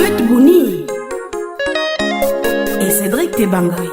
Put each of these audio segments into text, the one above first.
Ruth Bouni et Cédric Tebangui.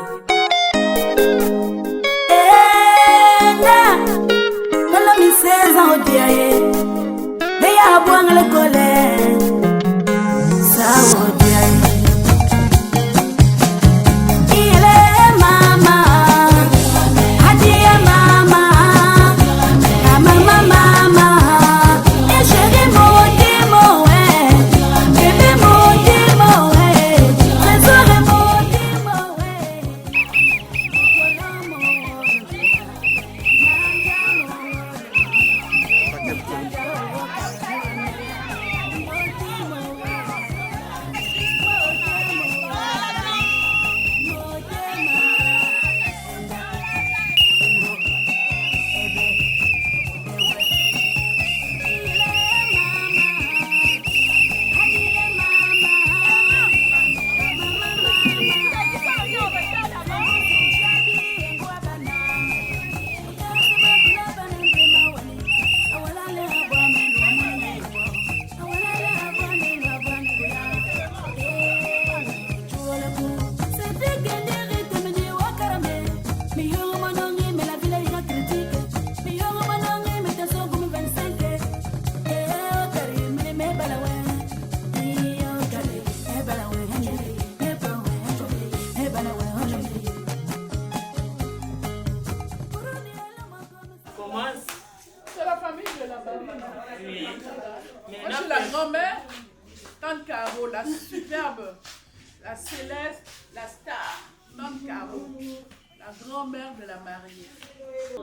C'est la famille de la Barbana. Oui. Moi, je suis la grand-mère, Tante Caro, la superbe, la céleste, la star, Tante Caro, la grand-mère de la mariée.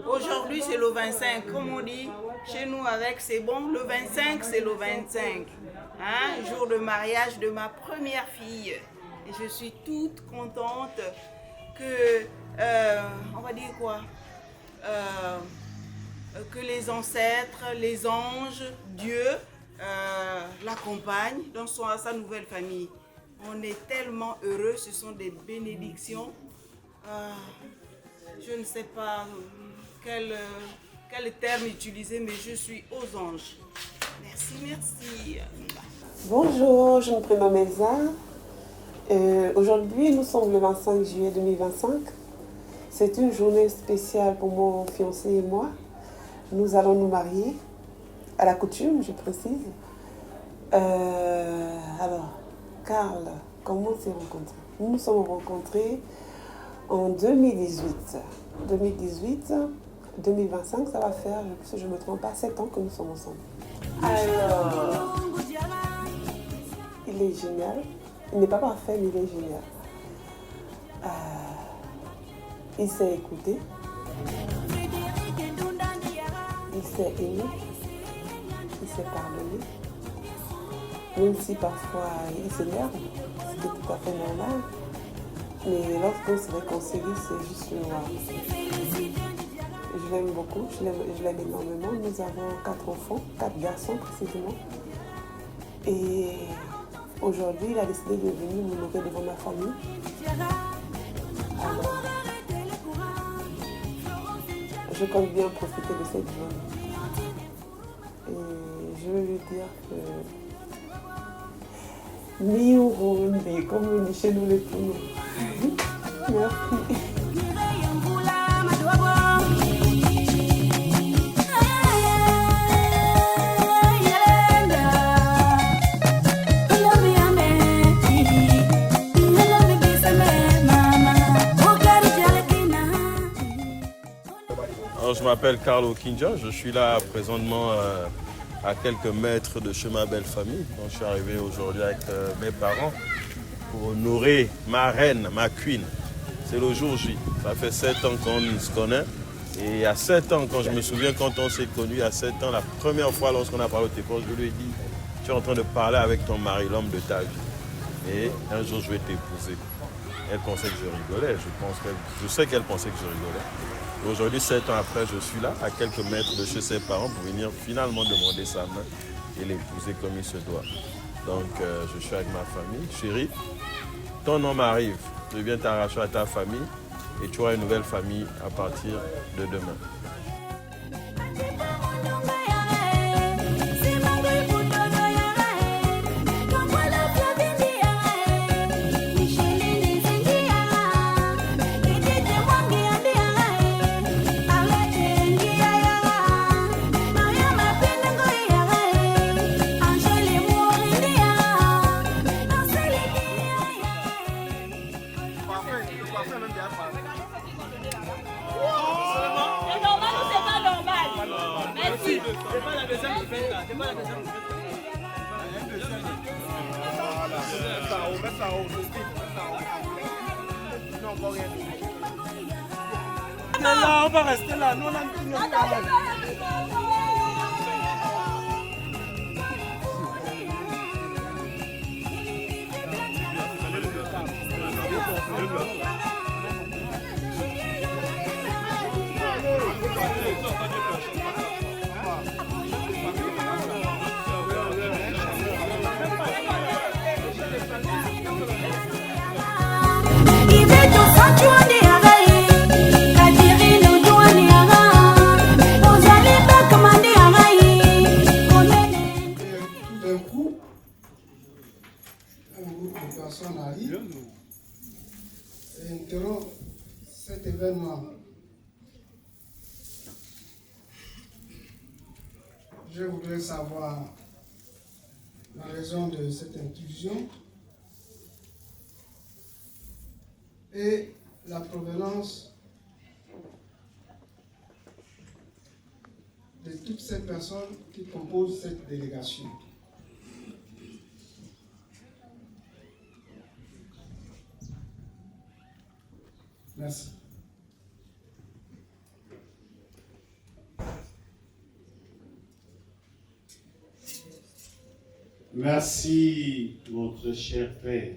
Aujourd'hui, c'est le 25. Comme on dit, chez nous, avec c'est bon, le 25, c'est le 25. Hein? Jour de mariage de ma première fille. Et je suis toute contente que, on va dire quoi, que les ancêtres, les anges, Dieu l'accompagnent dans sa nouvelle famille. On est tellement heureux, ce sont des bénédictions. Je ne sais pas quel terme utiliser, mais je suis aux anges. Merci, merci. Bonjour, je me prénomme Elsa. Aujourd'hui, nous sommes le 25 juillet 2025. C'est une journée spéciale pour mon fiancé et moi. Nous allons nous marier, à la coutume, je précise. Alors, Karl, comment on s'est rencontrés? Nous nous sommes rencontrés en 2018. 2025, ça va faire, si je ne me trompe pas, 7 ans que nous sommes ensemble. Alors, il est génial. Il n'est pas parfait, mais il est génial. Il sait écouter. Il sait aimer. Il sait pardonner. Même si parfois il s'énerve, c'est tout à fait normal. Mais lorsqu'on se réconcilie, c'est juste noir. Je l'aime beaucoup, je l'aime énormément. Nous avons 4 enfants, 4 garçons précisément. Et aujourd'hui, il a décidé de venir m'honorer devant ma famille. Alors, je compte bien profiter de cette journée. Et je veux lui dire que Miurundi, comme on dit chez nous les Pounou. Merci. Alors, je m'appelle Carlo Kinja, je suis là présentement à quelques mètres de chez ma belle famille. Donc, je suis arrivé aujourd'hui avec mes parents pour honorer ma reine, ma queen. C'est le jour J. Ça fait 7 ans qu'on se connaît. Et il y a 7 ans, quand je me souviens, quand on s'est connus, il y a 7 ans, la première fois lorsqu'on a parlé au téléphone, je lui ai dit, tu es en train de parler avec ton mari, l'homme de ta vie. Et un jour, je vais t'épouser. Elle pensait que je rigolais. Je sais qu'elle pensait que je rigolais. Aujourd'hui, 7 ans après, je suis là, à quelques mètres de chez ses parents, pour venir finalement demander sa main et l'épouser comme il se doit. Donc, je suis avec ma famille. Chérie, ton homme arrive. Je viens t'arracher à ta famille et tu auras une nouvelle famille à partir de demain. Là, on va rester là. Nous, on a une et interrompt cet événement. Je voudrais savoir la raison de cette intrusion et la provenance de toutes ces personnes qui composent cette délégation. Merci. Merci, notre cher Père.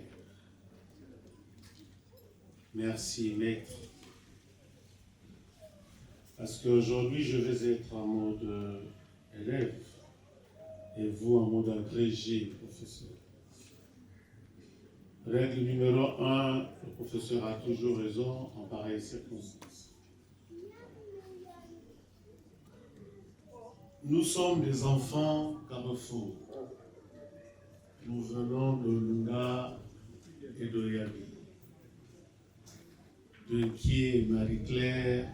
Merci, Maître. Parce qu'aujourd'hui, je vais être en mode élève et vous en mode agrégé, professeur. Règle numéro 1, le professeur a toujours raison en pareille circonstance. Nous sommes des enfants Carrefour. Nous venons de Luna et de Yami, de Nkié Marie-Claire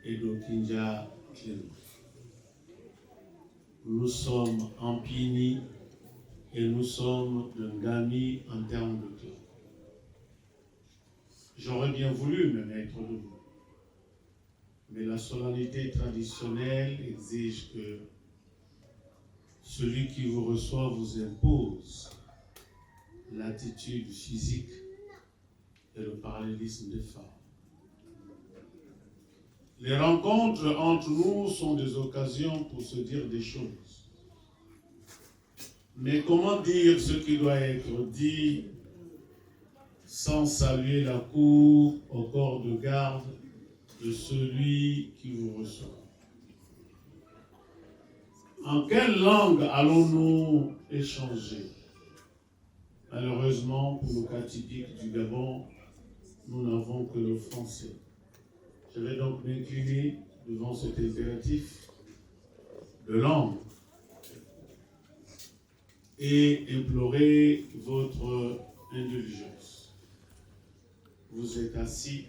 et d'Okinja Clément. Nous sommes Ampini et nous sommes de Ngami en termes de clan. J'aurais bien voulu me mettre debout, mais la solennité traditionnelle exige que celui qui vous reçoit vous impose l'attitude physique et le parallélisme des femmes. Les rencontres entre nous sont des occasions pour se dire des choses. Mais comment dire ce qui doit être dit sans saluer la cour au corps de garde de celui qui vous reçoit? En quelle langue allons-nous échanger? Malheureusement, pour le cas typique du Gabon, nous n'avons que le français. Je vais donc m'incliner devant cet impératif de langue et implorer votre indulgence. Vous êtes assis.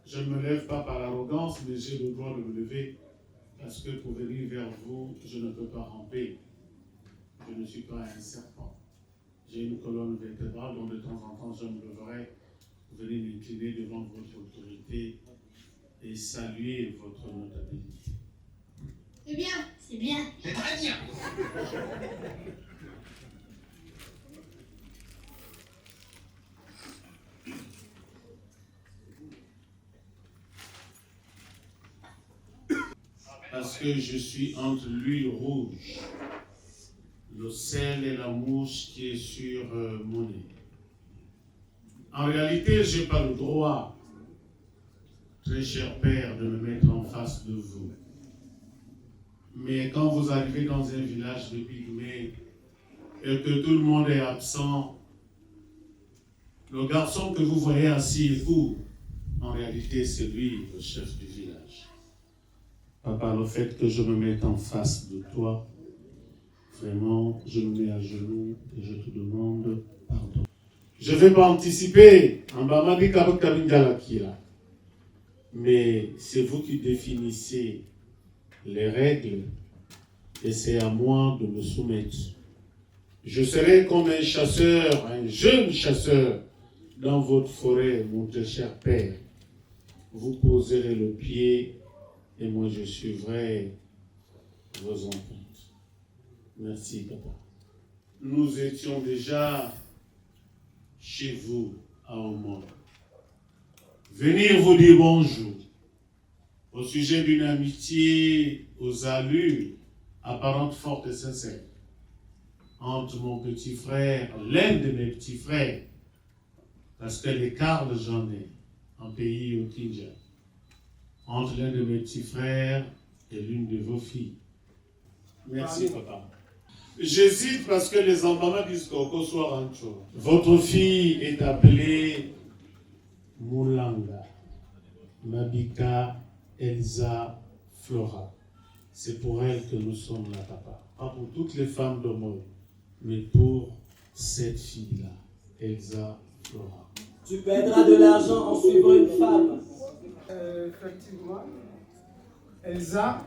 Je ne me lève pas par l'arrogance, mais j'ai le droit de me lever parce que pour venir vers vous, je ne peux pas ramper. Je ne suis pas un serpent. J'ai une colonne vertébrale dont de temps en temps je me leverai pour venir m'incliner devant votre autorité et saluer votre notabilité. C'est bien, c'est bien. C'est très bien. Parce que je suis entre l'huile rouge, le sel et la mouche qui est sur mon nez. En réalité, je n'ai pas le droit, très cher Père, de me mettre en face de vous. Mais quand vous arrivez dans un village de pygmées et que tout le monde est absent, le garçon que vous voyez assis et vous, en réalité, c'est lui, le chef du village. Papa, le fait que je me mette en face de toi, vraiment, je me mets à genoux et je te demande pardon. Je ne vais pas anticiper, mais c'est vous qui définissez les règles et c'est à moi de me soumettre. Je serai comme un chasseur, un jeune chasseur dans votre forêt, mon très cher Père. Vous poserez le pied et moi je suivrai vos empreintes. Merci, papa. Nous étions déjà chez vous à Omon. Venir vous dire bonjour au sujet d'une amitié aux allures apparentes fortes et sincères entre mon petit frère, l'un de mes petits frères, parce que les Karl j'en ai en pays au Kinja, entre l'un de mes petits frères et l'une de vos filles. Merci, papa. J'hésite parce que les enfants disent qu'au soir en chose. Votre fille est appelée Moulanga, Mabika, Elsa, Flora. C'est pour elle que nous sommes là, papa. Pas pour toutes les femmes de Moïse, mais pour cette fille-là, Elsa, Flora. Tu perdras de l'argent en suivant une femme. Effectivement, Elsa,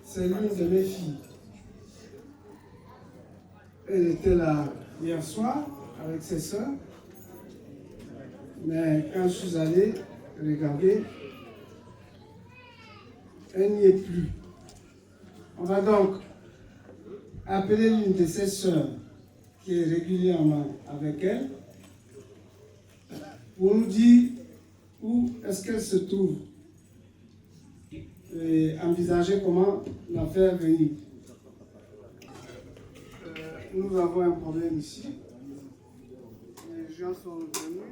c'est l'une de mes filles. Elle était là hier soir avec ses soeurs. Mais quand je suis allé regarder, elle n'y est plus. On va donc appeler l'une de ses soeurs qui est régulièrement avec elle pour nous dire où est-ce qu'elle se trouve et envisager comment la faire venir. Nous avons un problème ici. Les gens sont venus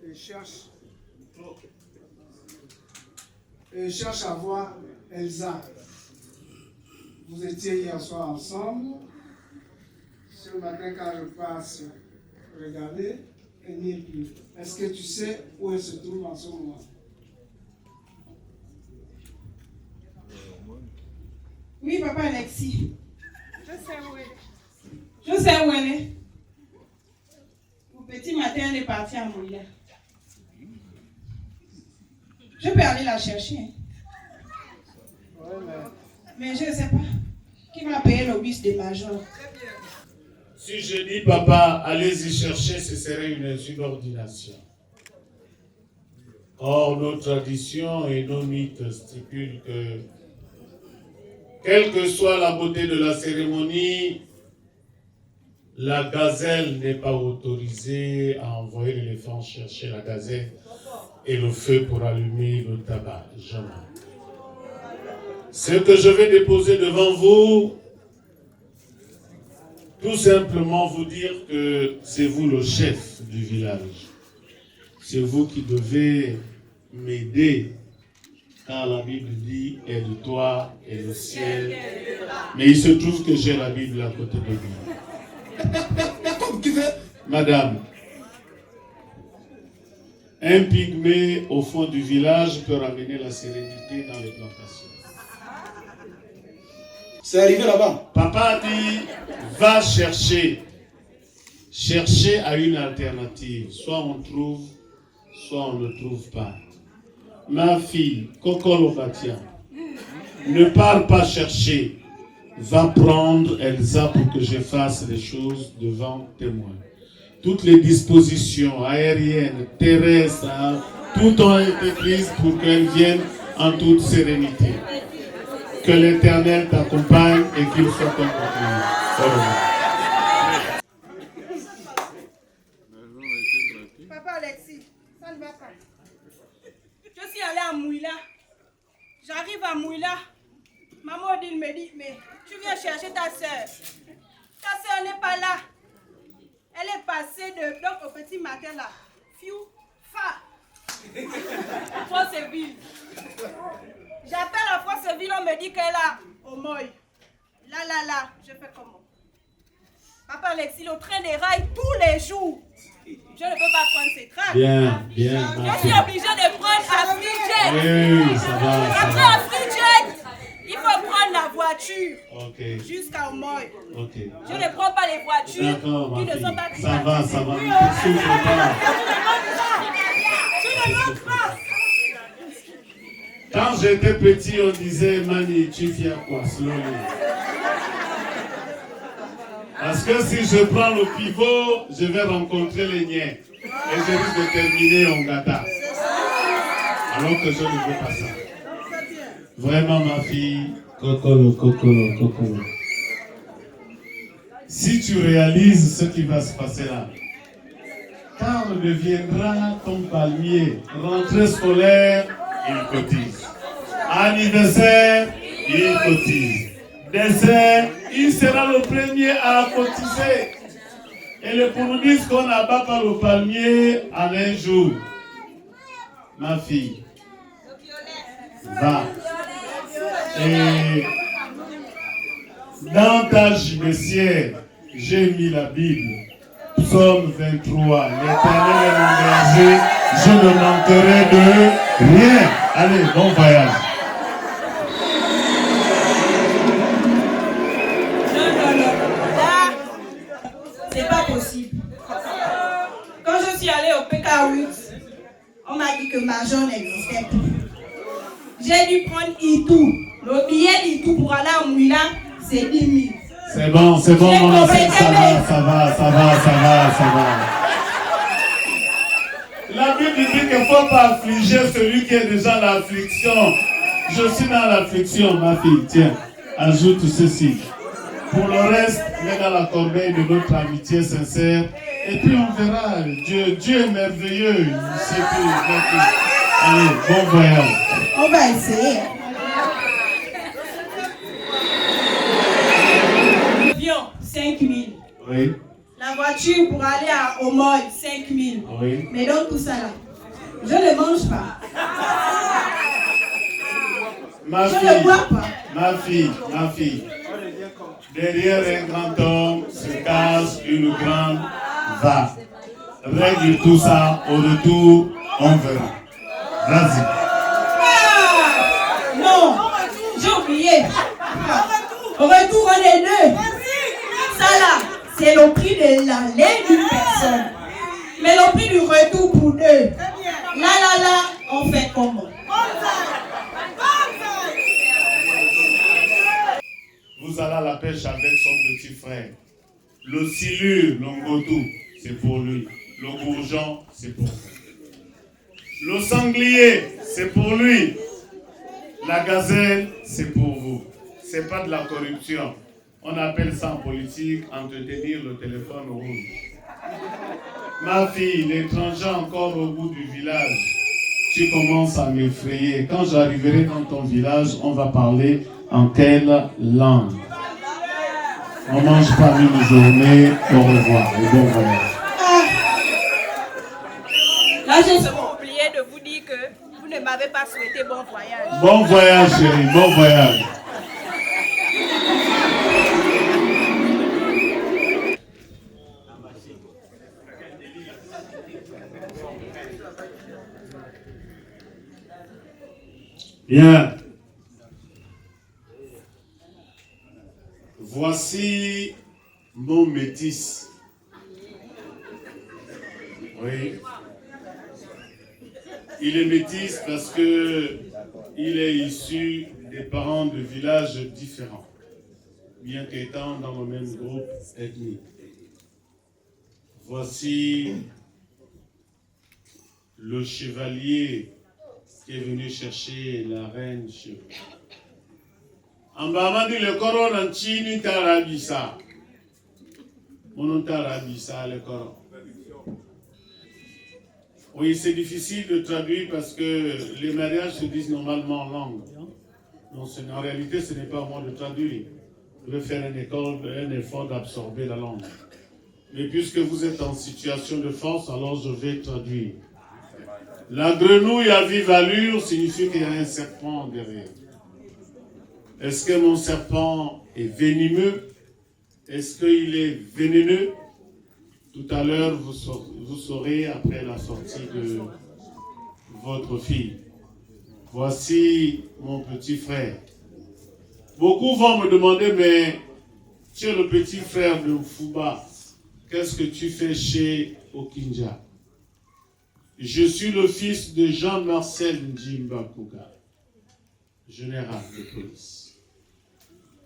et cherchent à voir Elsa. Vous étiez hier soir ensemble. Ce matin, quand je passe regarder, elle n'y est plus. Est-ce que tu sais où elle se trouve en ce moment? Oui, papa Alexis. Je sais où elle est. Je sais où elle est. Au petit matin, elle est partie à Mouilla. Je peux aller la chercher. Mais je ne sais pas. Qui va payer le bus des majors? Si je dis, papa, allez-y chercher, ce serait une insubordination. Or, nos traditions et nos mythes stipulent que, quelle que soit la beauté de la cérémonie, la gazelle n'est pas autorisée à envoyer l'éléphant chercher la gazelle et le feu pour allumer le tabac. Jamais. Ce que je vais déposer devant vous, tout simplement vous dire que c'est vous le chef du village. C'est vous qui devez m'aider, car la Bible dit « Aide-toi et le ciel ». Mais il se trouve que j'ai la Bible à côté de moi. Madame, un pygmée au fond du village peut ramener la sérénité dans les plantations. C'est arrivé là-bas. Papa dit, va chercher. Chercher à une alternative. Soit on trouve, soit on ne trouve pas. Ma fille, Kokolo Batia, ne pars pas chercher. Va prendre Elsa pour que je fasse les choses devant témoin. Toutes les dispositions aériennes, terrestres, tout ont été prises pour qu'elle vienne en toute sérénité. Que l'Éternel t'accompagne et qu'il soit ton compagnon. Papa Alexis, ça ne va pas. Je suis allée à Mouila. J'arrive à Mouila. Maman Odile me dit, mais tu viens chercher ta soeur. Ta soeur n'est pas là. Elle est passée donc au petit matin là. Fiu, fa. Fosseville. J'appelle à Fosseville, on me dit qu'elle est au Moy. Là, je fais comment? Papa Alexis, le train déraille tous les jours. Je ne peux pas prendre ces trains. Bien. Je suis obligée de prendre Afrijet. Oui, ça va. Après Afrijet, il faut prendre la voiture jusqu'à Moy. Okay. Je ne prends pas les voitures qui ne sont pas climatisées. Ça va. Oui, tu ne montes pas. Quand j'étais petit, on disait, Mani, tu fais quoi? Slowly. Parce que si je prends le pivot, je vais rencontrer les niens. Et je risque de terminer en gata. Alors que je ne veux pas ça. Vraiment, ma fille, Kokolo, Kokolo, Kokolo. Si tu réalises ce qui va se passer là, Karl deviendra ton palmier. Rentrée scolaire, il cotise. Anniversaire, il cotise. Dessert, il sera le premier à cotiser. Et le pouroudis qu'on abat par le palmier en un jour. Ma fille, va. Et dans ta gibecière, j'ai mis la Bible. Psaume 23. L'Éternel est mon berger, je ne manquerai de rien. Allez, bon voyage. C'est pas possible. Quand je suis allée au PK8, on m'a dit que ma jambe n'existait plus. J'ai dû prendre Itou. Le billet d'Itou pour aller à Mouila, c'est 10 000. C'est bon, mon enfant, ça va. La Bible dit qu'il ne faut pas affliger celui qui est déjà dans l'affliction. Je suis dans l'affliction, ma fille. Tiens, ajoute ceci. Pour le reste, mets dans la corbeille de notre amitié sincère. Et puis on verra. Dieu est merveilleux. C'est tout. Allez, bon voyage. On va essayer. L'avion, 5 000. Oui. La voiture pour aller à Omoy, 5 000. Oui. Mais donc tout ça là, je ne mange pas. Je ne bois pas. Ma fille. Derrière un grand homme se cache une grande va. Règle tout ça, au retour, on verra. Vas-y. Non, j'ai oublié. Au retour, on est deux. Ça là, c'est le prix de l'aller d'une personne. Mais le prix du retour pour deux. Là, on fait comment? Vous allez à la pêche avec son petit frère. Le silure, l'ongotou, c'est pour lui. Le bourgeon, c'est pour vous. Le sanglier, c'est pour lui. La gazelle, c'est pour vous. C'est pas de la corruption. On appelle ça en politique entretenir le téléphone rouge. Ma fille, l'étranger encore au bout du village. Tu commences à m'effrayer. Quand j'arriverai dans ton village, on va parler en quelle langue? On mange pas une journée. Au revoir et bon voyage. Là, j'ai seulement oublié de vous dire que vous ne m'avez pas souhaité bon voyage. Bon voyage, chérie. Bon voyage. Bien. Voici mon métis. Oui. Il est métis parce que il est issu des parents de villages différents, bien qu'étant dans le même groupe ethnique. Voici le chevalier qui est venu chercher la reine chez vous. Ambamandi le koro nanchini tarabisa. Monon tarabisa le koro. Oui, c'est difficile de traduire parce que les mariages se disent normalement en langue. Donc, en réalité, ce n'est pas à moi de traduire. Je vais faire un effort d'absorber la langue. Mais puisque vous êtes en situation de force, alors je vais traduire. La grenouille à vive allure signifie qu'il y a un serpent derrière. Est-ce que mon serpent est venimeux? Est-ce qu'il est vénéneux? Tout à l'heure, vous saurez après la sortie de votre fille. Voici mon petit frère. Beaucoup vont me demander, mais tu es le petit frère de Fouba. Qu'est-ce que tu fais chez Okinja? Je suis le fils de Jean-Marcel Njimba Kouga, général de police.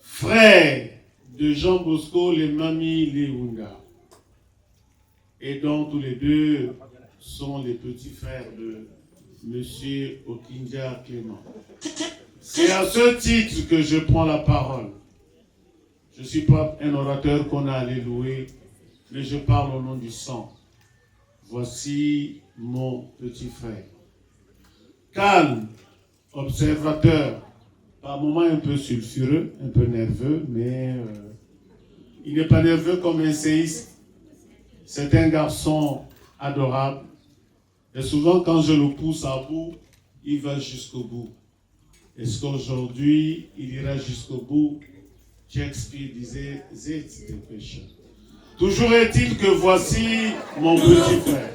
Frère de Jean Bosco les Mami Leunga. Et donc tous les deux sont les petits frères de Monsieur Okinja Clément. C'est à ce titre que je prends la parole. Je ne suis pas un orateur qu'on a allé louer, mais je parle au nom du sang. Voici mon petit frère. Calme, observateur, par moments un peu sulfureux, un peu nerveux, mais il n'est pas nerveux comme un séiste. C'est un garçon adorable. Et souvent, quand je le pousse à bout, il va jusqu'au bout. Est-ce qu'aujourd'hui, il ira jusqu'au bout? Shakespeare disait, c'est des pécheurs. Toujours est-il que voici mon petit frère.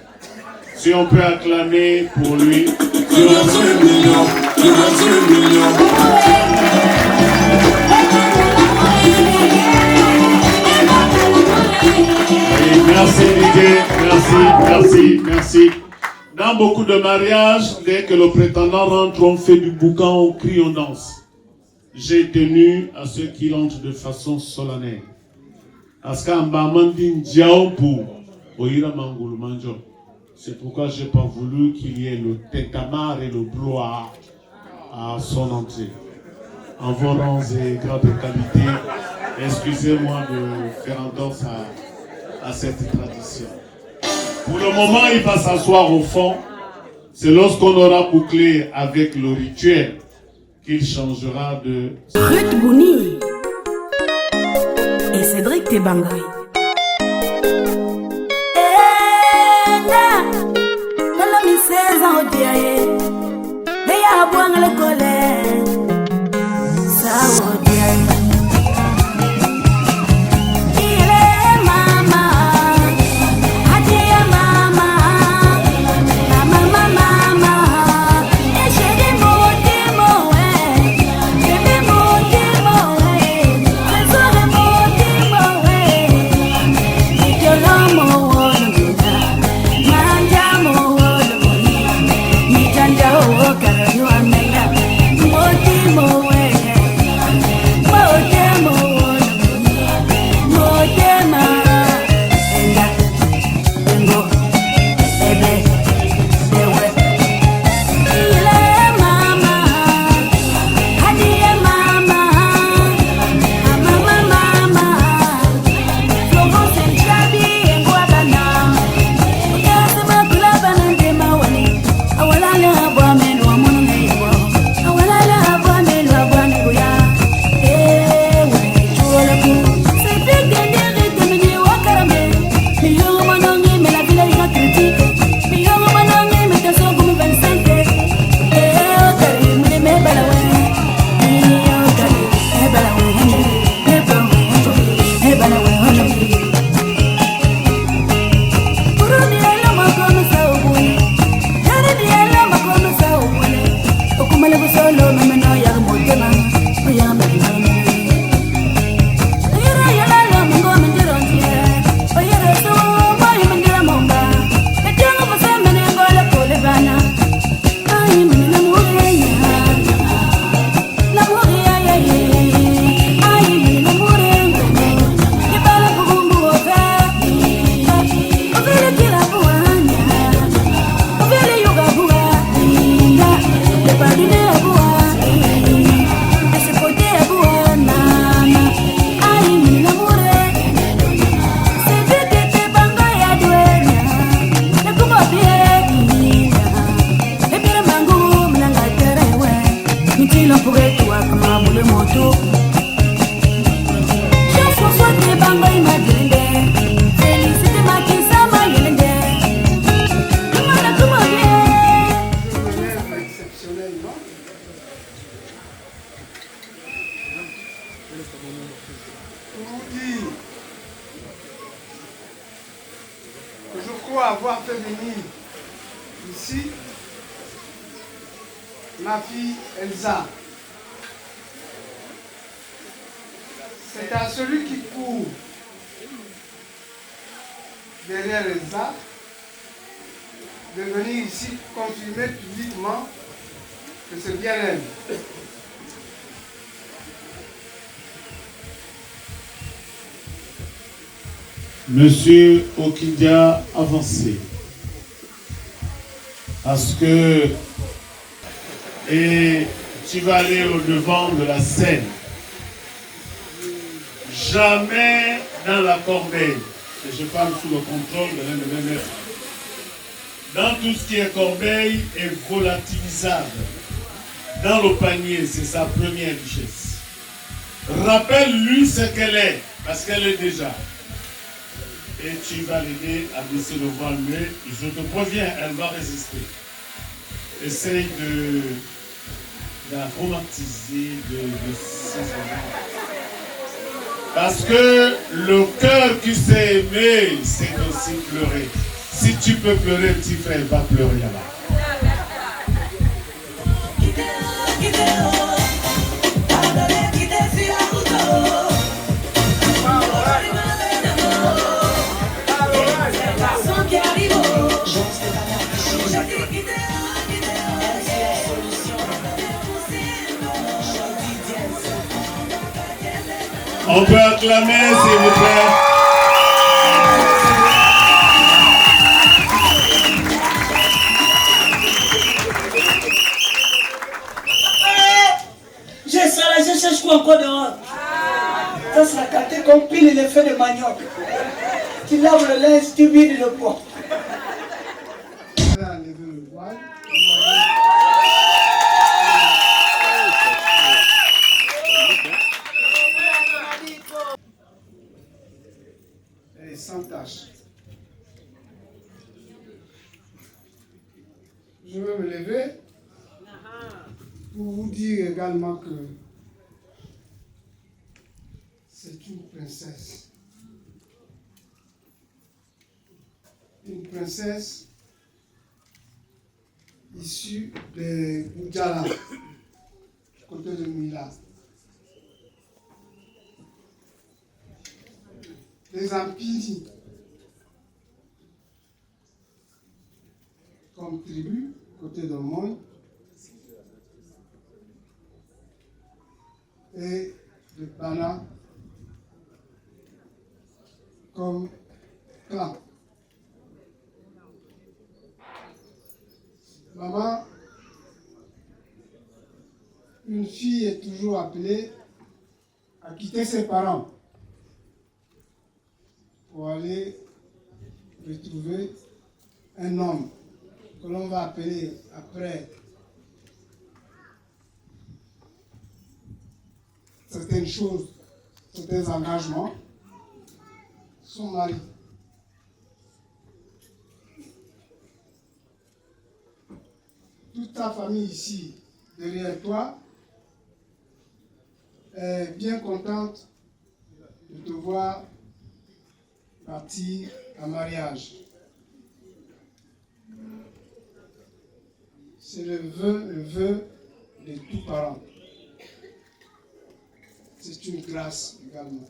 Si on peut acclamer pour lui. Merci Didier, merci. Dans beaucoup de mariages, dès que le prétendant rentre, on fait du boucan, on crie, on danse. J'ai tenu à ce qu'il entre de façon solennelle. C'est pourquoi je n'ai pas voulu qu'il y ait le tintamarre et le blois à son entrée. En vos rangs et grades de qualité, excusez-moi de faire entorse à cette tradition. Pour le moment, il va s'asseoir au fond. C'est lorsqu'on aura bouclé avec le rituel qu'il changera de... Ruth Bouni et Cédric Tebangui. Je crois avoir fait venir ici ma fille Elsa. C'est à celui qui court derrière Elsa de venir ici confirmer publiquement que c'est bien elle. Monsieur Okindia, avancez. Parce que, et tu vas aller au devant de la scène. Jamais dans la corbeille. Et je parle sous le contrôle de l'un de mes maîtres. Dans tout ce qui est corbeille est volatilisable. Dans le panier, c'est sa première richesse. Rappelle-lui ce qu'elle est, parce qu'elle est déjà. Et tu vas l'aider à baisser le voile, mais je te préviens, elle va résister. Essaye de la romantiser, de ses enfants. Parce que le cœur qui s'est aimé, c'est aussi pleurer. Si tu peux pleurer, petit frère va pleurer là-bas. On peut acclamer, s'il vous plaît. J'ai ça là, je cherche quoi encore dehors? Ça sera capté comme pile les feux de manioc. Tu laves le linge, tu vides le poids. Sans tâche. Je vais me lever pour vous dire également que c'est une princesse. Une princesse issue de Boudjala, du côté de Mila. Les Ampini, comme tribu, côté de Moy, et de Bana, comme clan. Maman, une fille est toujours appelée à quitter ses parents pour aller retrouver un homme que l'on va appeler après certaines choses, certains engagements, son mari. Toute ta famille ici, derrière toi, est bien contente de te voir partir en mariage. C'est le vœu de tous parents. C'est une grâce également.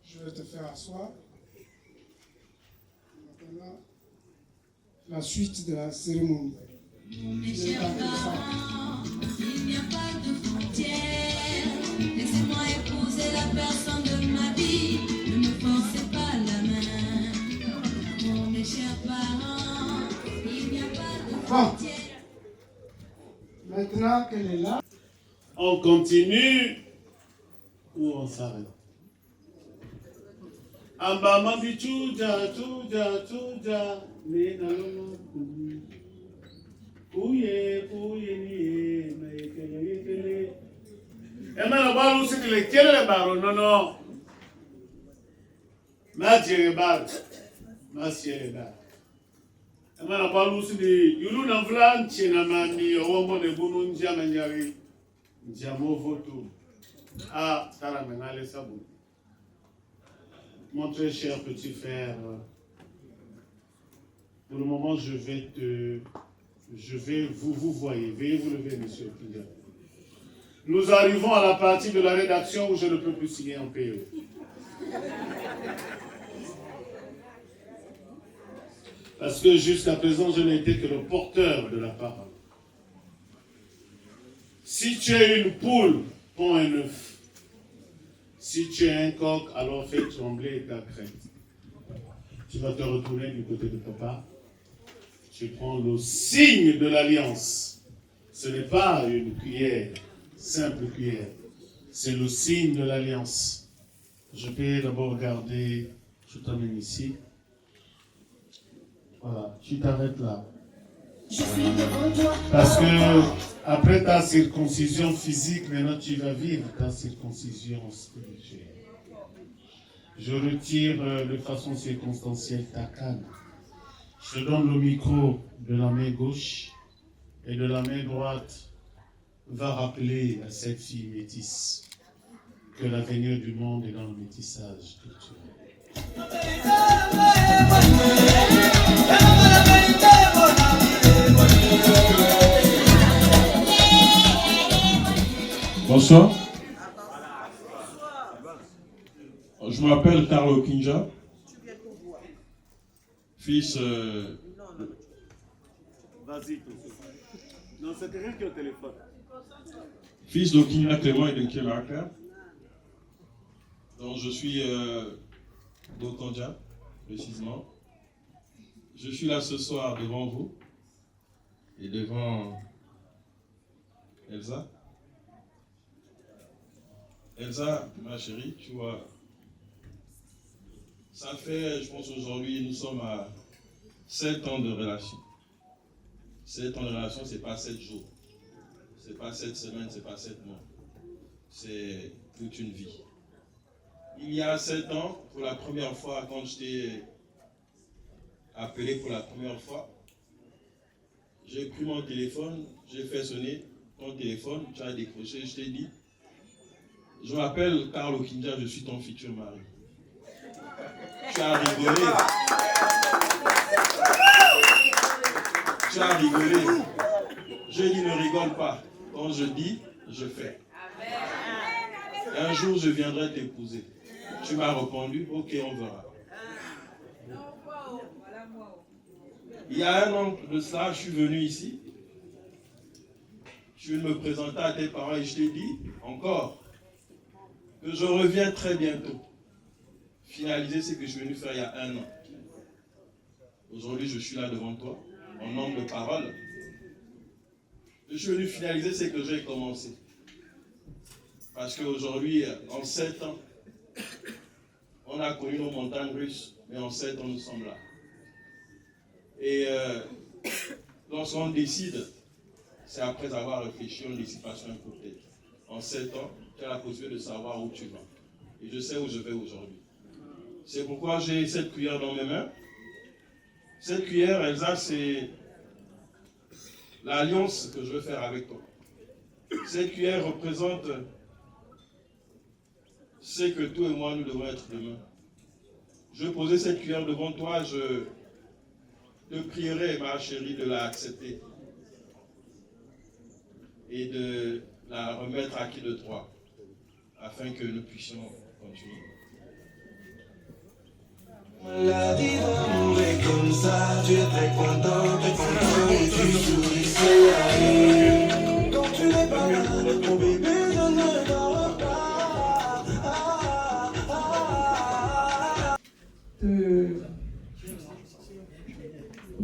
Je vais te faire asseoir. Maintenant, la suite de la cérémonie. Mes chers parents, il n'y a pas de frontières. Laissez-moi épouser la personne de ma vie. Ne me forcez pas la main. Oh, mes chers parents, il n'y a pas de frontières. Maintenant qu'elle est là, on continue ou on s'arrête? Amba mambi chuja, me nalono. Ouye ni maekele. Emana balu sikile kele baro no. Ma jere bar. Ma siere bar. Emana balu sikile yulu na vlan chena mami owo ne bunu njama nyari. Njamo voto. Ah, tara menale sabu. Mon très cher petit frère, pour le moment, vous voyez, veuillez vous lever, monsieur. Nous arrivons à la partie de la rédaction où je ne peux plus signer en PE. Parce que jusqu'à présent, je n'ai été que le porteur de la parole. Si tu es une poule, ponds un œuf. Si tu es un coq, alors fais trembler ta crête. Tu vas te retourner du côté de papa. tu prends le signe de l'alliance. Ce n'est pas une cuillère, simple cuillère. C'est le signe de l'alliance. Je vais d'abord regarder, je t'amène ici. Voilà, tu t'arrêtes là. Parce que après ta circoncision physique, maintenant tu vas vivre ta circoncision spirituelle. Je retire de façon circonstancielle ta canne. Je te donne le micro de la main gauche et de la main droite va rappeler à cette fille métisse que l'avenir du monde est dans le métissage culturel. Bonsoir. Je m'appelle Carlo Kinja, fils Non, c'est rien qui est au téléphone. Fils de Kinja Clément et de Kémarka. Donc je suis d'Okanja, précisément. Je suis là ce soir devant vous et devant Elsa. Elsa, ma chérie, tu vois, ça fait, je pense aujourd'hui, nous sommes à 7 ans de relation. 7 ans de relation, c'est pas 7 jours. C'est pas 7 semaines, c'est pas 7 mois. C'est toute une vie. Il y a 7 ans, pour la première fois, quand je t'ai appelé pour la première fois, j'ai pris mon téléphone, j'ai fait sonner ton téléphone, tu as décroché, je t'ai dit, je m'appelle Carlo Kinja, je suis ton futur mari. Tu as rigolé. Tu as rigolé. Je dis ne rigole pas. Quand je dis, je fais. Et un jour, je viendrai t'épouser. Tu m'as répondu, ok, on verra. Il y a un an de cela, je suis venu ici. Je suis venu me présenter à tes parents et je t'ai dit, encore, que je reviens très bientôt. Finaliser ce que je suis venu faire il y a un an. Aujourd'hui, je suis là devant toi, en homme de parole. Je suis venu finaliser ce que j'ai commencé. Parce qu'aujourd'hui, en 7 ans, on a connu nos montagnes russes, mais en 7 ans, nous sommes là. Et lorsqu'on décide, c'est après avoir réfléchi, on décide pas sur un coup de tête. En 7 ans, tu as la possibilité de savoir où tu vas. Et je sais où je vais aujourd'hui. C'est pourquoi j'ai cette cuillère dans mes mains. Cette cuillère, Elsa, c'est l'alliance que je veux faire avec toi. Cette cuillère représente ce que toi et moi, nous devons être demain. Je vais poser cette cuillère devant toi, je te prierai, ma chérie, de l'accepter et de la remettre à qui de toi, afin que nous puissions continuer. La vie d'amour est comme ça, tu es très content et tu souris, c'est la vie. Quand tu n'es pas là, mon bébé, je ne dors pas. De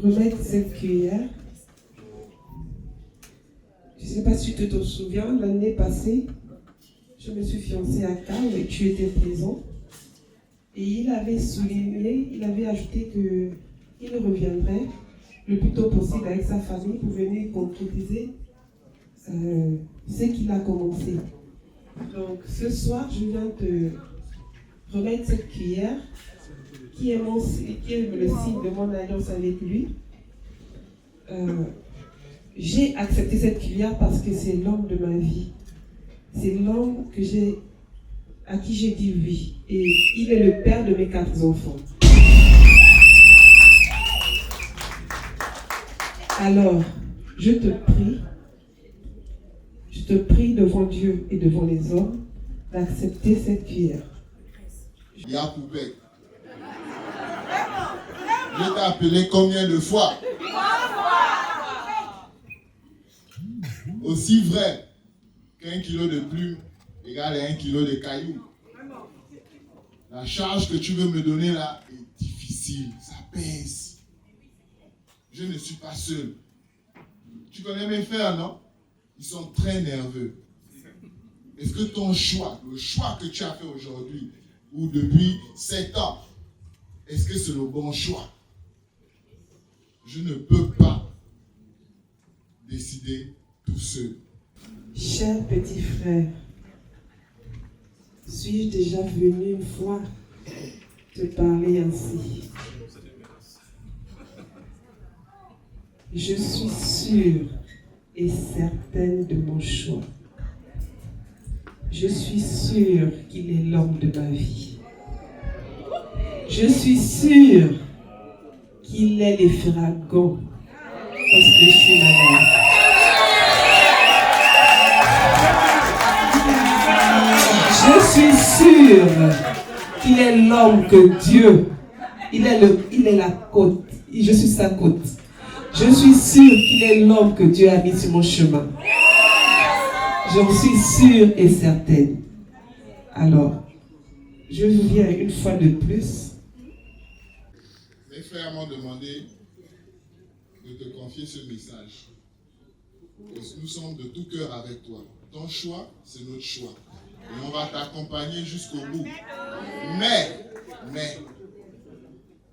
remettre cette cuillère. Je ne sais pas si tu te souviens, l'année passée, je me suis fiancée à Carl et tu étais présent. Et il avait souligné, il avait ajouté qu'il reviendrait le plus tôt possible avec sa famille pour venir concrétiser ce qu'il a commencé. Donc ce soir, je viens te remettre cette cuillère qui est le signe de mon alliance avec lui. J'ai accepté cette cuillère parce que c'est l'homme de ma vie. C'est l'homme à qui j'ai dit oui. Et il est le père de mes 4 enfants. Alors, je te prie devant Dieu et devant les hommes d'accepter cette cuillère. Il y a poupée. Je t'ai appelé combien de fois? Aussi vrai qu'1 kilo de plume égale à 1 kilo de cailloux. La charge que tu veux me donner là est difficile, ça pèse. je ne suis pas seul. Tu connais mes frères, non? Ils sont très nerveux. Est-ce que ton choix, le choix que tu as fait aujourd'hui, ou depuis 7 ans, est-ce que c'est le bon choix? Je ne peux pas décider tout seul. Cher petit frère, suis-je déjà venu une fois te parler ainsi? Je suis sûre et certaine de mon choix. Je suis sûre qu'il est l'homme de ma vie. Je suis sûre qu'il est l'effragon parce que je suis malade. Je suis sûre qu'il est l'homme que Dieu, il est la côte, je suis sa côte. Je suis sûre qu'il est l'homme que Dieu a mis sur mon chemin. J'en suis sûre et certaine. Alors, je viens une fois de plus. Mes frères m'ont demandé de te confier ce message. Nous sommes de tout cœur avec toi. Ton choix, c'est notre choix. Et on va t'accompagner jusqu'au bout. Mais,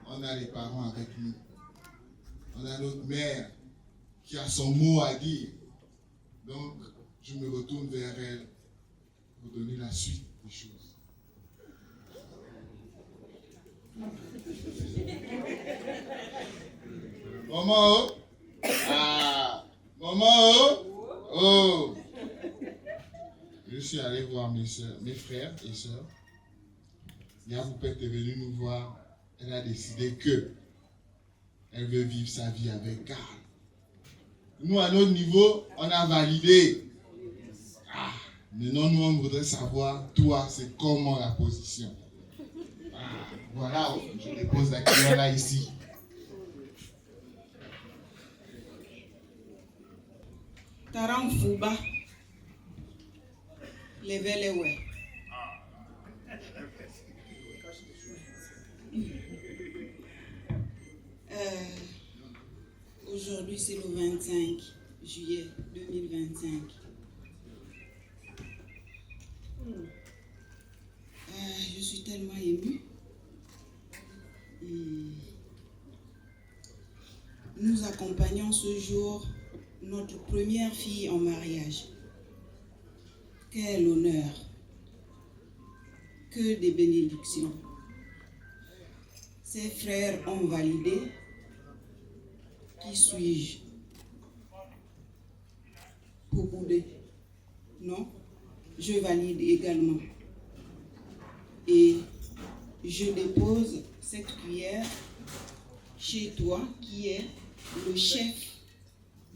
on a les parents avec nous. On a notre mère qui a son mot à dire. Donc, je me retourne vers elle pour donner la suite des choses. Maman, ah, maman, oh. Je suis allé voir mes soeurs, mes frères et sœurs. Yaboupette est venue nous voir. Elle a décidé que elle veut vivre sa vie avec Karl. Nous, à notre niveau, on a validé. Ah, maintenant, nous, on voudrait savoir, toi, c'est comment la position. Ah, voilà, je dépose la clé là, ici. Taram Fouba, Levelewe. Aujourd'hui, c'est le 25 juillet 2025. Je suis tellement émue. Nous accompagnons ce jour notre première fille en mariage. Quel honneur! Que des bénédictions! Ses frères ont validé. Qui suis-je? Popoudé? Non, je valide également. Et je dépose cette cuillère chez toi qui est le chef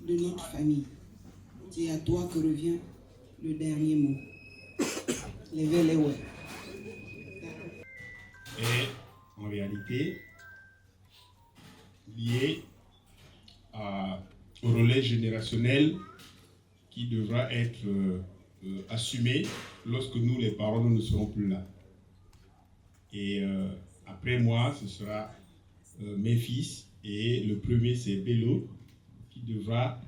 de notre famille. C'est à toi que revient le dernier mot. Levez les ouais. Et en réalité, lié au relais générationnel qui devra être assumé lorsque nous, les parents, nous ne serons plus là. Et après moi, ce sera mes fils, et le premier, c'est Bello, qui devra,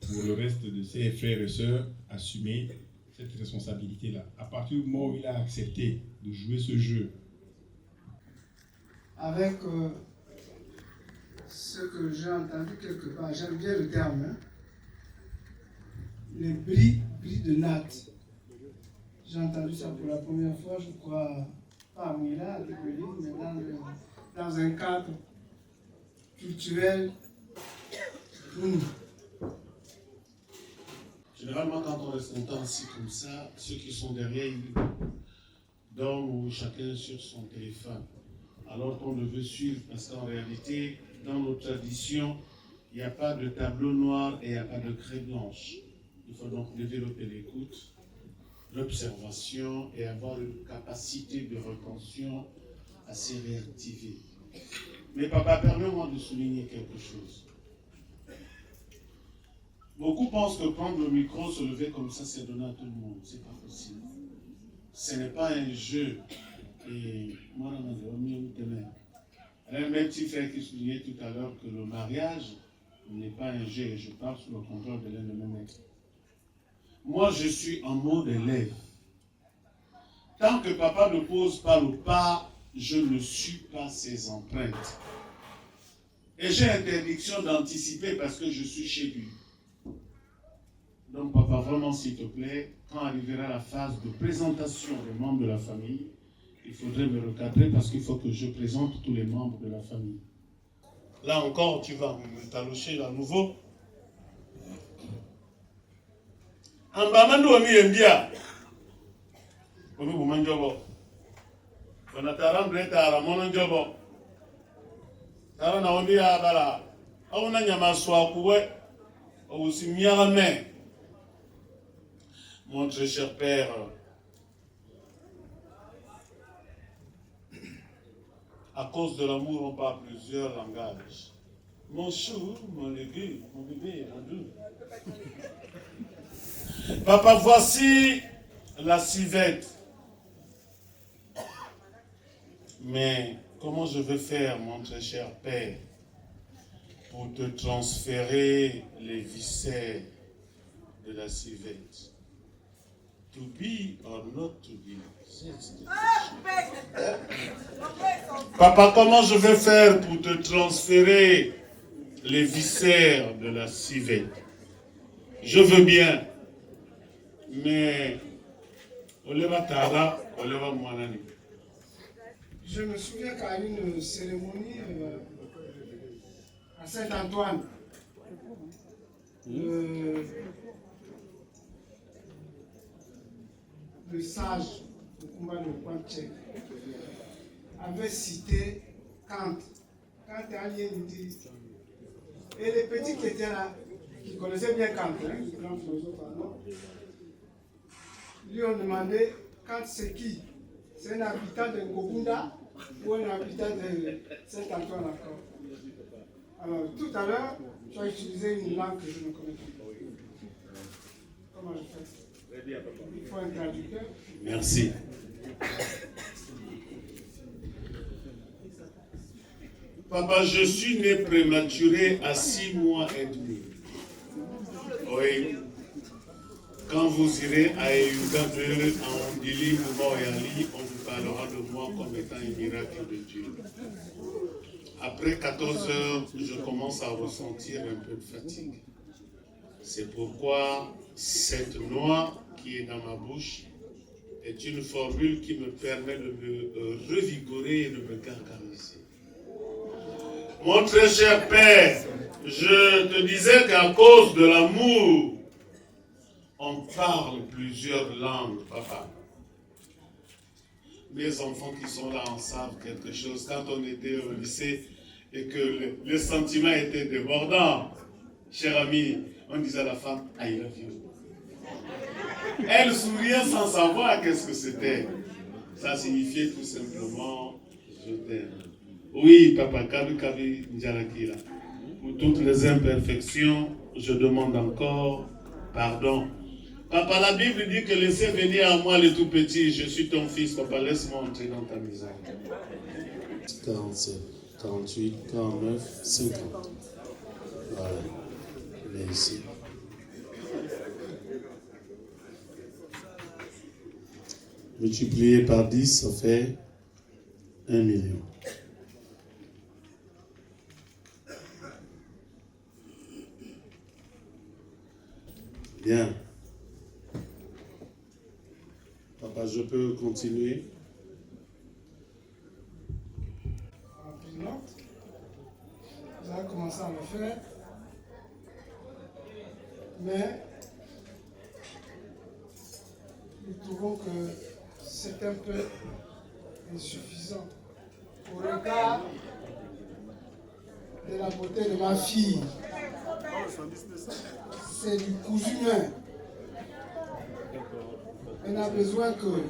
pour le reste de ses frères et sœurs, assumer cette responsabilité-là. À partir du moment où il a accepté de jouer ce jeu, avec ce que j'ai entendu quelque part, j'aime bien le terme, hein? Les bris de natte. J'ai entendu ça pour la première fois, je crois, pas à Mila, à Tépélis, mais dans un cadre culturel pour nous. généralement, quand on reste longtemps assis comme ça, ceux qui sont derrière, ils dorment chacun sur son téléphone. Alors qu'on devait suivre, parce qu'en réalité, dans nos traditions, il n'y a pas de tableau noir et il n'y a pas de craie blanche. Il faut donc développer l'écoute, l'observation et avoir une capacité de retention assez réactivée. Mais papa, permets-moi de souligner quelque chose. Beaucoup pensent que prendre le micro, se lever comme ça, c'est donner à tout le monde. Ce n'est pas possible. Ce n'est pas un jeu. Et moi, un petit frère qui soulignait tout à l'heure que le mariage, n'est pas un jeu, je parle sous le contrôle de l'un de mes maîtres. Moi, je suis en mode élève. Tant que papa ne pose pas le pas, je ne suis pas ses empreintes. Et j'ai interdiction d'anticiper parce que je suis chez lui. Donc papa, vraiment s'il te plaît, quand arrivera la phase de présentation des membres de la famille, il faudrait me recadrer parce qu'il faut que je présente tous les membres de la famille. Là encore, tu vas me talocher à nouveau. Ambamando ami embia. Omi bumanjobo. Onatara mbreta mono jobo. Tara na ondi ya bala. Awuna nyama swa kuwe. Owusimiya me. Mon très cher père, à cause de l'amour, on parle plusieurs langages. Mon chou, mon légume, mon bébé, mon doux. Papa, voici la civette. Mais comment je vais faire, mon très cher père, pour te transférer les viscères de la civette? To be or not to be. Papa, comment je vais faire pour te transférer les viscères de la civette? Je veux bien, mais je me souviens qu'à une cérémonie à Saint-Antoine, le sage de Kumba de Kwanche avait cité Kant. Kant est allié dit. Et les petits qui étaient là, qui connaissaient bien Kant, le grand philosophe allemand, lui ont demandé Kant c'est qui? C'est un habitant de Ngobunda ou un habitant de Saint-Antoine encore? Alors tout à l'heure, tu as utilisé une langue que je ne connais pas. Comment je fais? Il faut un traducteur. Merci. Papa, je suis né prématuré à 6 mois et demi. Oui. Quand vous irez à Eyuga en Dili ou Moyali, on vous parlera de moi comme étant un miracle de Dieu. Après 14 heures, je commence à ressentir un peu de fatigue. C'est pourquoi cette noix qui est dans ma bouche est une formule qui me permet de me revigorer et de me gargariser. Mon très cher père, je te disais qu'à cause de l'amour, on parle plusieurs langues, papa. Mes enfants qui sont là en savent quelque chose. Quand on était au lycée et que les sentiments étaient débordants, cher ami, on disait à la femme, I love you. Elle souriait sans savoir qu'est-ce que c'était. Ça signifiait tout simplement, je t'aime. Oui, papa, Kabi Kabi Njarakila. Pour toutes les imperfections, je demande encore pardon. Papa, la Bible dit que laissez venir à moi les tout petits. Je suis ton fils, papa, laisse-moi entrer dans ta maison. 47, 48, 49, 50. Voilà. Il est ici. Multiplié par 10, ça fait 1 million. Bien. Papa, je peux continuer? Vous allez commencer à le faire. Mais nous trouvons que c'est un peu insuffisant au regard de la beauté de ma fille. C'est du cousu main. Elle n'a besoin que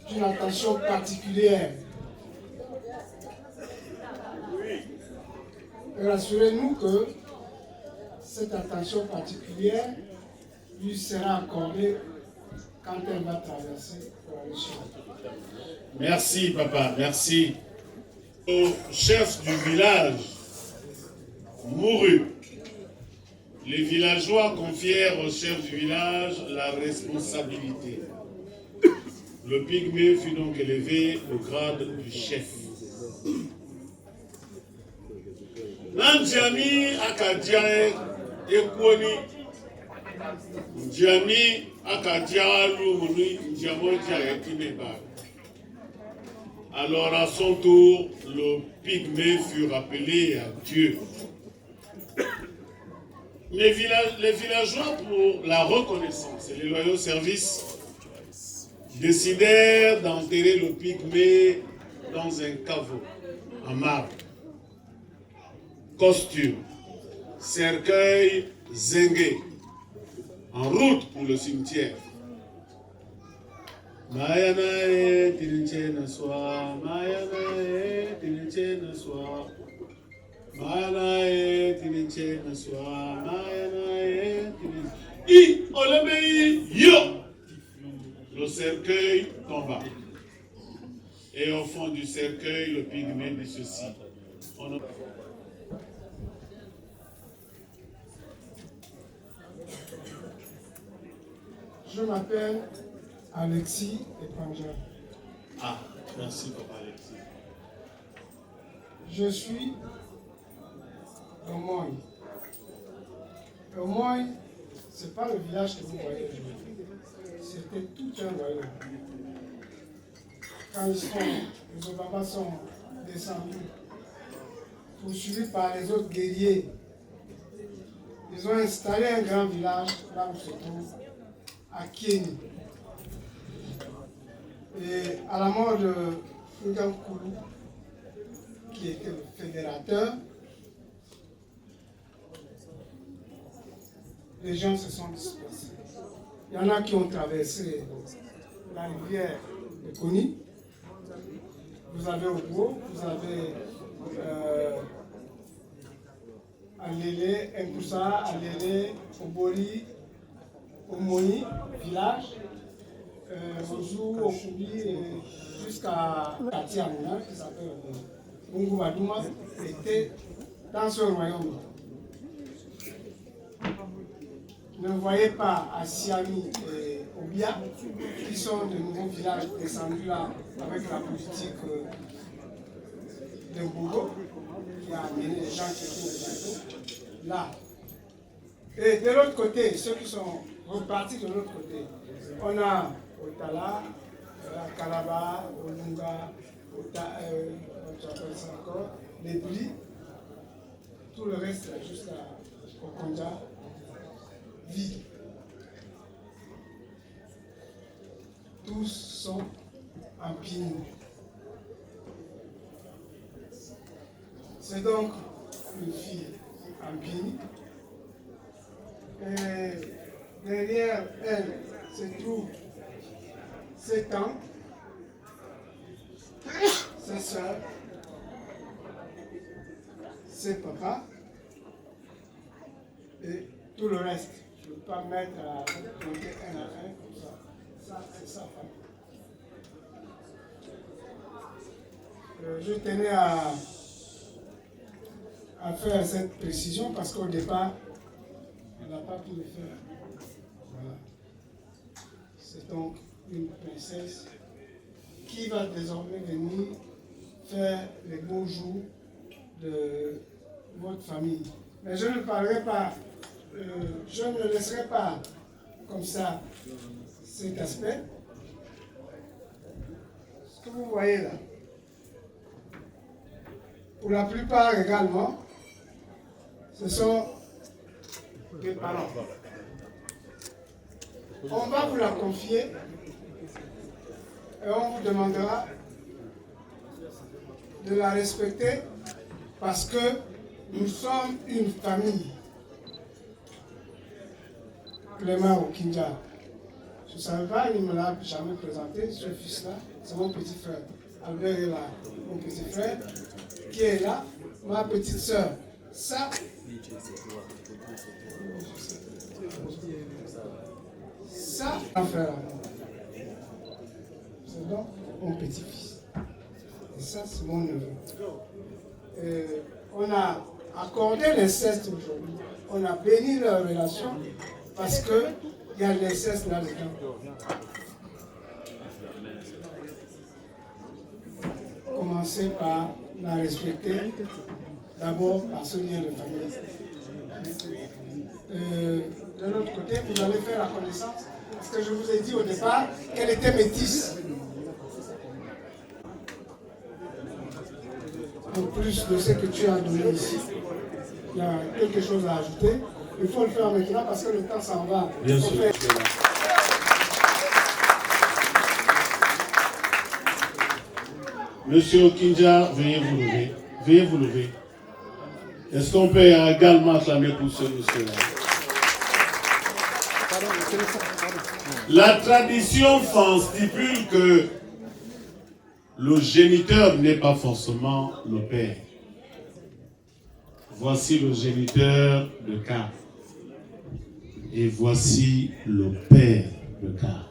d'une attention particulière. Et rassurez-nous que cette attention particulière lui sera accordée quand elle va traverser pour aller chez elle. Merci, papa, merci. Au chef du village, mourut. Les villageois confièrent au chef du village la responsabilité. Le pygmée fut donc élevé au grade du chef. Nanjami akadjae ekoni Njami akadjalu muni njamoja yakineba. Alors à son tour, le pygmée fut rappelé à Dieu. Les villageois, pour la reconnaissance et les loyaux services, décidèrent d'enterrer le pygmée dans un caveau en marbre. Costume, cercueil, zengue, en route pour le cimetière. Mayanae tirinchena swa, Mayanae tirinchena swa, Mayanae tirinchena swa, Mayanae tirinchena. I olebei yo. Le cercueil tomba. Et au fond du cercueil, le pygmée dit ceci. Je m'appelle Alexis Epanja. Ah, merci papa Alexis. Je suis au Moy. Au Moy, ce n'est pas le village que vous voyez aujourd'hui. C'était tout un royaume. Quand les Obama sont descendus, poursuivis par les autres guerriers, ils ont installé un grand village là où se trouve à Kieni. Et à la mort de Fugankulu, qui était le fédérateur, les gens se sont dispersés. Il y en a qui ont traversé la rivière de Koni. Vous avez Obo, vous avez Alele, Nkoussa, Alele, Obori, Omoni, village, Ozu, Okubi, jusqu'à Katiamuna, qui s'appelle Bungu Badouma, était dans ce royaume. Ne voyez pas à Siami et Obia, qui sont de nouveaux villages descendus là avec la politique de Bogo, qui a amené les gens qui étaient les bateaux là. Et de l'autre côté, ceux qui sont repartis de l'autre côté, on a Otala, Kalaba, Olunga, les Bli, tout le reste jusqu'à Okonja, vide. Tous sont en pignon. C'est donc une fille en pignon. Et derrière elle se trouve ses tantes, ses soeurs, ses papas et tout le reste. Je ne peux pas mettre à compter un à un comme ça. Ça, c'est sa famille. Je tenais à faire cette précision parce qu'au départ, on n'a pas pu le faire. Voilà. C'est donc une princesse qui va désormais venir faire les beaux jours de votre famille. Mais je ne parlerai pas, je ne laisserai pas comme ça cet aspect. Ce que vous voyez là, pour la plupart également, ce sont des parents. On va vous la confier et on vous demandera de la respecter parce que nous sommes une famille. Clément Okinja. Je ne savais pas, il ne me l'a jamais présenté, ce fils-là, c'est mon petit frère. Albert est là, mon petit frère, qui est là, ma petite soeur. Ça, un frère à moi. C'est donc mon petit-fils. Et ça, c'est mon neveu. Et on a accordé l'inceste aujourd'hui. On a béni leur relation parce qu'il y a l'inceste là-dedans. Commencez par la respecter, d'abord par ce lien de famille. De l'autre côté, vous allez faire la connaissance, parce que je vous ai dit au départ qu'elle était métisse. En plus de ce que tu as donné ici, il y a quelque chose à ajouter. Il faut le faire maintenant parce que le temps s'en va. Bien sûr. Monsieur Okinja, veuillez vous lever. Veuillez vous lever. Est-ce qu'on peut également acclamer pour ce monsieur-là? La tradition stipule que le géniteur n'est pas forcément le père. Voici le géniteur de Car. Et voici le père de Car.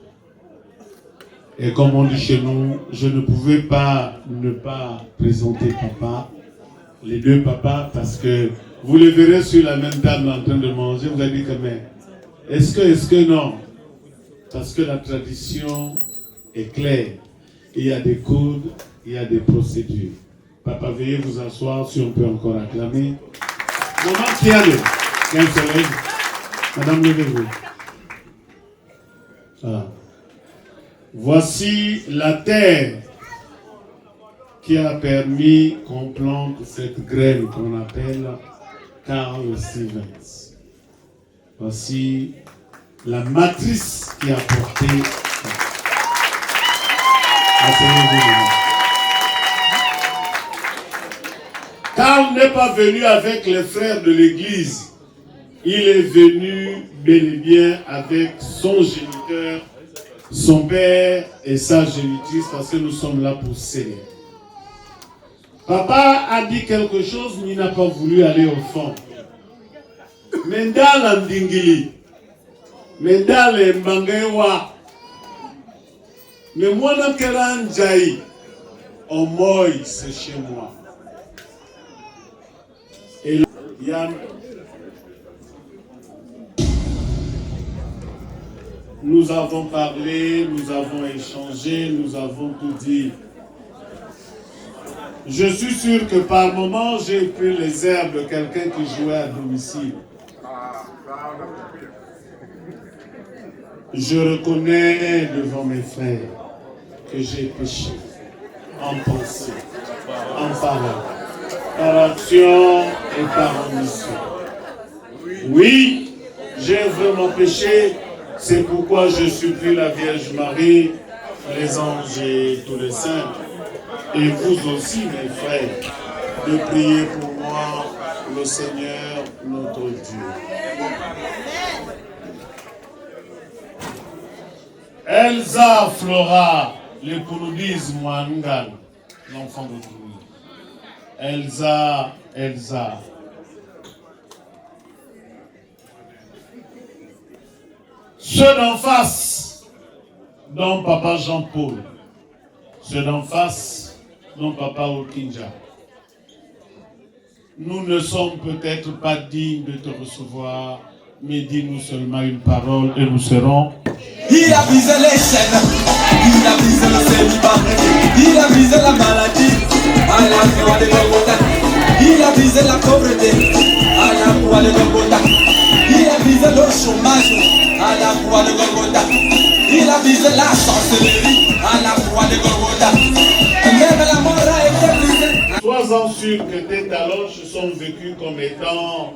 Et comme on dit chez nous, je ne pouvais pas ne pas présenter papa, les deux papas, parce que vous les verrez sur la même table en train de manger, vous allez dire que mais, est-ce que non? Parce que la tradition est claire. Il y a des codes, il y a des procédures. Papa, veuillez vous asseoir si on peut encore acclamer. Maman qui a le soleil. Madame, levez-vous. Voilà. Voici la terre qui a permis qu'on plante cette graine qu'on appelle Carl Stevens. Voici la matrice qui a porté. Carl n'est pas venu avec les frères de l'église. Il est venu bel et bien avec son géniteur, son père et sa génitrice, parce que nous sommes là pour célébrer. Papa a dit quelque chose, mais il n'a pas voulu aller au fond. Menda l'andingili, menda le mbangewa, mais moi dans Keran Jaï, au Moïse, c'est chez moi. Et là, Yann, nous avons parlé, nous avons échangé, nous avons tout dit. Je suis sûr que par moment, j'ai pris les airs de quelqu'un qui jouait à domicile. Je reconnais devant mes frères que j'ai péché en pensée, en parole, par action et par omission. Oui, j'ai vraiment péché. C'est pourquoi je supplie la Vierge Marie, les anges et tous les saints, et vous aussi, mes frères, de prier pour moi, le Seigneur, notre Dieu. Elsa Flora, l'épouse Mwangan, l'enfant de Dieu. Elsa. Ceux d'en face, dont papa Jean-Paul. Ceux d'en face, dont papa Okinja. Nous ne sommes peut-être pas dignes de te recevoir, mais dis-nous seulement une parole et nous serons. Il a brisé les chaînes, il a brisé le célibat, il a brisé la maladie, à la croix de Golgotha. Il a brisé la pauvreté, à la croix de Golgotha. Il a brisé le chômage, à la croix de Golgotha. Il a brisé la sorcellerie, à la croix de Golgotha. Même la mort a été brisée. Sois-en sûr que tes taloches sont vécus comme étant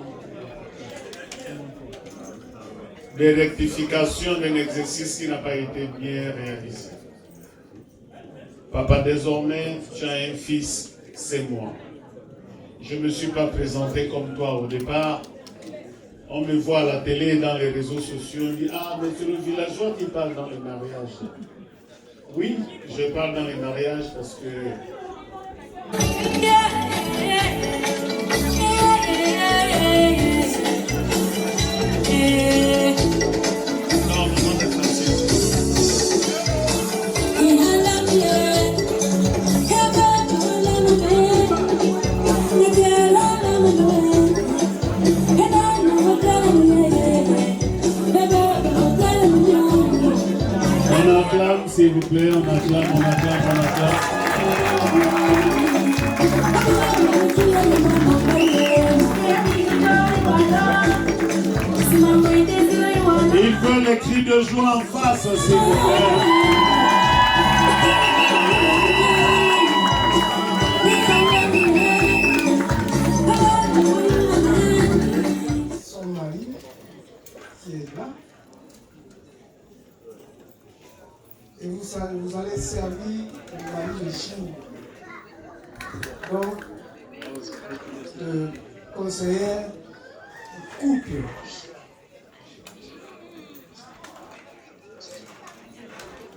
des rectifications d'un exercice qui n'a pas été bien réalisé. Papa, désormais, tu as un fils, c'est moi. Je ne me suis pas présenté comme toi au départ. On me voit à la télé et dans les réseaux sociaux, on dit « Ah, mais c'est le villageois qui parle dans les mariages. » Oui, je parle dans les mariages parce que... Yeah. acclame, s'il vous plaît, on acclame, on acclame, on acclame. Il veut les cris de joie en face, s'il vous plaît. Son mari, qui est là, et vous allez servir le mari de Chine. Donc, de conseillère couple.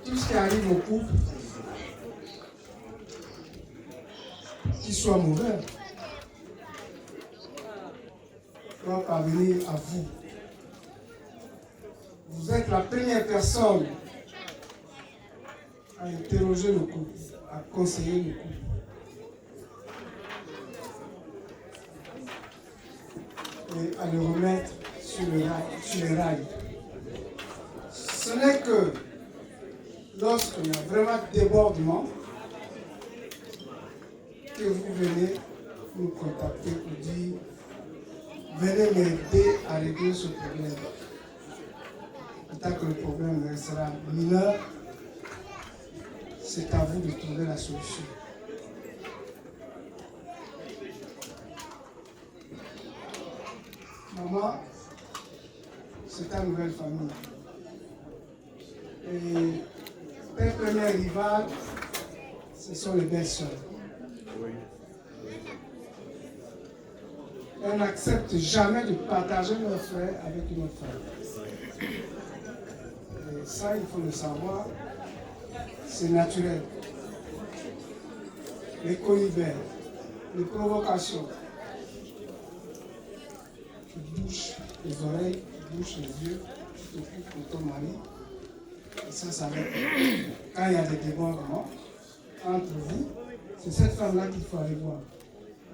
Tout ce qui arrive au couple, qu'il soit mauvais, doit parvenir à vous. Vous êtes la première personne à interroger le couple, à conseiller le couple. Et à le remettre sur les rails. Ce n'est que lorsqu'il y a vraiment débordement que vous venez nous contacter pour dire venez m'aider à régler ce problème. Tant que le problème restera mineur, c'est à vous de trouver la solution. Maman, c'est ta nouvelle famille. Et tes premiers rivales, ce sont les belles-sœurs. Elles n'acceptent jamais de partager leurs frères avec une autre femme. Et ça, il faut le savoir, c'est naturel. Les connivers, les provocations, tu bouches les oreilles, tu bouches les yeux, tu t'occupes de ton mari. Et ça va être. Quand il y a des débordements entre vous, c'est cette femme-là qu'il faut aller voir.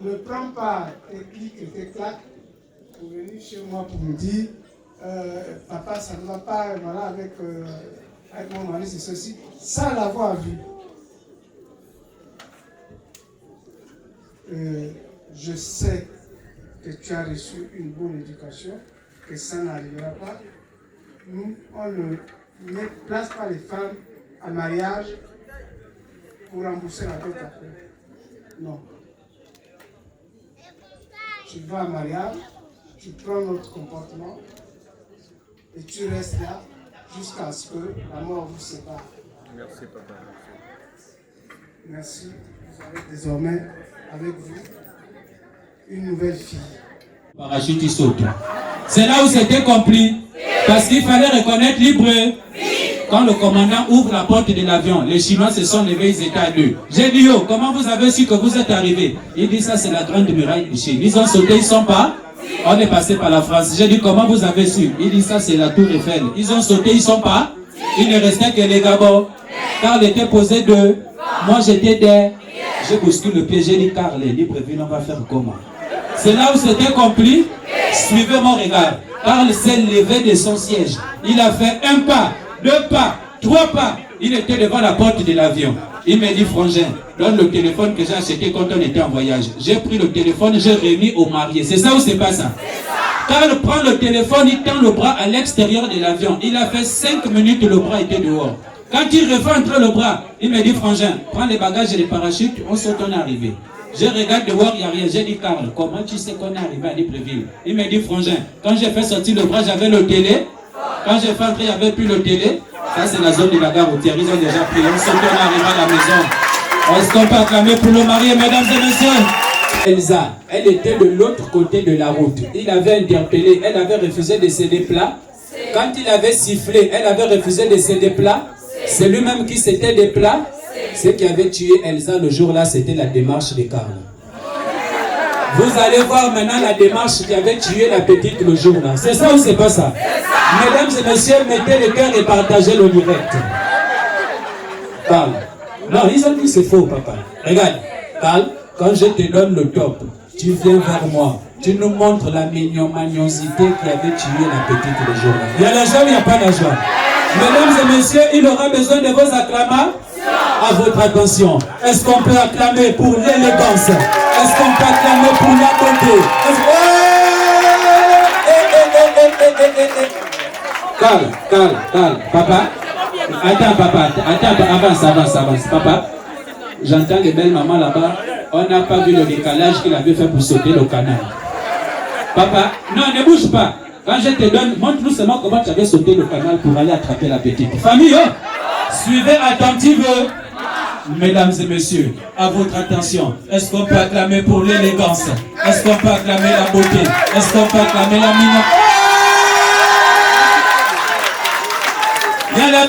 Ne prends pas tes clics et tes claques pour venir chez moi pour me dire papa, ça ne va pas, voilà, avec mon mari, c'est ceci, sans l'avoir vu. Je sais que tu as reçu une bonne éducation, que ça n'arrivera pas. Nous, on ne place pas les femmes à mariage pour rembourser la dette après. Non. Tu vas à mariage, tu prends notre comportement et tu restes là jusqu'à ce que la mort vous sépare. Merci papa. Merci. Vous avez désormais avec vous une nouvelle fille. Parachute il saute. C'est là où c'était compris. Parce qu'il fallait reconnaître l'hébreu. Quand le commandant ouvre la porte de l'avion, les Chinois se sont levés, ils étaient à deux. J'ai dit, oh, comment vous avez su que vous êtes arrivés? Il dit, ça c'est la grande muraille de Chine. Ils ont sauté, ils sont pas. On est passé par la France. J'ai dit, comment vous avez su? Il dit, ça c'est la tour Eiffel. Ils ont sauté, ils sont pas. Il ne restait que les Gabons. Karl était posé deux. Moi j'étais des. J'ai bousculé le pied, j'ai dit, Karl, Libreville, on va faire comment? C'est là où c'était compris. Suivez mon regard. Karl s'est levé de son siège. Il a fait un pas, deux pas, trois pas. Il était devant la porte de l'avion. Il m'a dit, frangin, donne le téléphone que j'ai acheté quand on était en voyage. J'ai pris le téléphone, j'ai remis au marié. C'est ça ou c'est pas ça? Karl prend le téléphone, il tend le bras à l'extérieur de l'avion. Il a fait 5 minutes, le bras était dehors. Quand il refait entrer le bras, il m'a dit, frangin, prends les bagages et les parachutes, on saute, on est arrivé. Je regarde dehors, il n'y a rien. J'ai dit, Karl, comment tu sais qu'on est arrivé à Libreville? Il m'a dit, frangin, quand j'ai fait sortir le bras, j'avais le télé. Quand j'ai fait entrer, il n'y avait plus le télé. Ça, c'est la zone de la gare routière. Ils ont déjà pris. On saute, on est arrivé à la maison. Est-ce qu'on peut acclamer pour le marié, mesdames et messieurs? Elsa, elle était de l'autre côté de la route. Il avait interpellé, elle avait refusé de céder plat. Quand il avait sifflé, elle avait refusé de céder plat. C'est lui-même qui s'était des plats. Ce qui avait tué Elsa le jour-là, c'était la démarche de Karl. Vous allez voir maintenant la démarche qui avait tué la petite le jour-là. C'est ça ou c'est pas ça? Mesdames et messieurs, mettez le cœur et partagez le direct. Karl. Non, ils ont dit c'est faux, papa. Regarde, Karl, quand je te donne le top, tu viens vers moi. Tu nous montres la mignonosité qui avait tué la petite le jour-là. Il y a la joie, il n'y a pas la joie. Mesdames et messieurs, il aura besoin de vos acclamations. À votre attention. Est-ce qu'on peut acclamer pour l'élégance? Est-ce qu'on peut acclamer pour la beauté? Calme. Papa. Attends, papa. Avance. Papa, j'entends les belles mamans là-bas. On n'a pas vu le décalage qu'il avait fait pour sauter le canal. Papa, non, ne bouge pas. Quand je te donne, montre-nous seulement comment tu avais sauté le canal pour aller attraper la petite. Famille, suivez attentivement. Mesdames et messieurs, à votre attention. Est-ce qu'on peut acclamer pour l'élégance? Est-ce qu'on peut acclamer la beauté? Est-ce qu'on peut acclamer la mine? Il y a la...